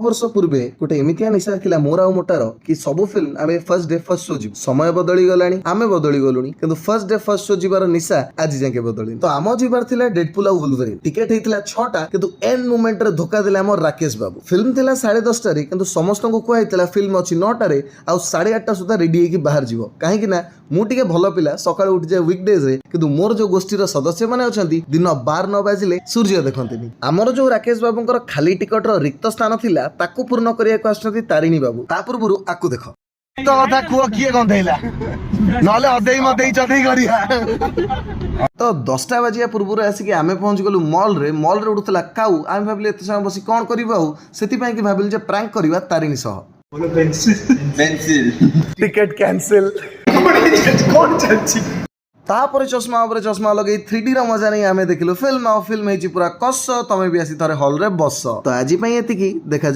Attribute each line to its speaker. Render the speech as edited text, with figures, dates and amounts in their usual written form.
Speaker 1: ବର୍ଷ ପୂର୍ବେ ଗୋଟେ ଏମିତିଆ ନିଶା ଥିଲା ମୋର ଆଉ ମୋଟାର କି ସବୁ ଫିଲ୍ମ ଆମେ ଫର୍ଷ୍ଟ ଡେ ଫର୍ଷ୍ଟ ଶୋ ଯିବୁ। ସମୟ ବଦଳି ଗଲାଣି, ଆମେ ବଦଳି ଗଲୁଣି, କିନ୍ତୁ ଫର୍ଷ୍ଟ ଡେ ଫର୍ଷ୍ଟ ଶୋ ଯିବାର ନିଶା ଆଜି ଯାକେ ବଦଳିନି। ତ ଆମ ଯିବାର ଥିଲା ଡେଡପୁଲ ଆଉ ଉଲଭରିନ୍। ଟିକେଟ ହେଇଥିଲା 6ଟା, କିନ୍ତୁ ଏଣ୍ଡ ମୋମେଣ୍ଟରେ ଧୋକା ଦେଲେ ଆମର ରାକେଶ ବାବୁ। ଫିଲ୍ମ ଥିଲା 10:30ରେ, କିନ୍ତୁ ସମସ୍ତଙ୍କୁ କୁହାଯାଇଥିଲା ଫିଲ୍ମ ଅଛି 9ଟାରେ ଆଉ 8:30 ସୁଦ୍ଧା ରେଡି ହେଇକି ବାହାର ଯିବ। କାହିଁକି ନା ମୁଁ ଟିକେ ଭଲ ପିଲା, ସକାଳୁ ଉଠିଯାଏ ୱିକଡେଜରେ, କିନ୍ତୁ ମୋର ଯୋଉ ଗୋଷ୍ଠୀର ସଦସ୍ୟ ମାନେ ଅଛନ୍ତି ଦିନ 12 ନ ବାଜିଲେ ସୂର୍ଯ୍ୟ ଦେଖନ୍ତିନି। ଆମର ଯୋଉ ରାକେଶ ବାବୁଙ୍କର ଖାଲି ଟିକଟର ରିକ୍ତ ସ୍ଥାନ ଥିଲା ତାକୁ ପୂର୍ଣ୍ଣ କରିବାକୁ ଆସୁଛନ୍ତି ତାରିଣୀ ବାବୁ। ତା ପୂର୍ବରୁ ଆକୁ ଦେଖ ତ କଥା କୁହ କିଏ ଗନ୍ଧେଇଲା, ନହେଲେ ଅଦେଇ ମଦେଇ ଚଦେଇ କରିବା। ତ 10ଟା ବାଜିବା ପୂର୍ବରୁ ଆସିକି ଆମେ ପହଞ୍ଚି ଗଲୁ ମଲ୍ରେ। ମଲ୍ରେ ଉଠୁଥିଲା କାଉ। ଆମେ ଭାବିଲେ ଏତେ ସମୟ ବସି କ'ଣ କରିବୁ, ଆଉ ସେଥିପାଇଁ କି ଭାବିଲୁ ଯେ ପ୍ରାଙ୍କ କରିବା ତାରିଣୀ ସହ। Ticket cancel. ତାପରେ ଚଷମା ଉପରେ ଚଷମା ଲଗେଇ 3D ର ମଜା ନେଇ ଆମେ ଦେଖିଲୁ ଫିଲ୍ମ। ଆଉ ଫିଲ୍ମ ହେଇଛି ପୁରା କଷ। ତମେ ବି ଆସି ଥରେ ହଲରେ ବସ। ତ ଆଜି ପାଇଁ ଏତିକି, ଦେଖାଯାଉ।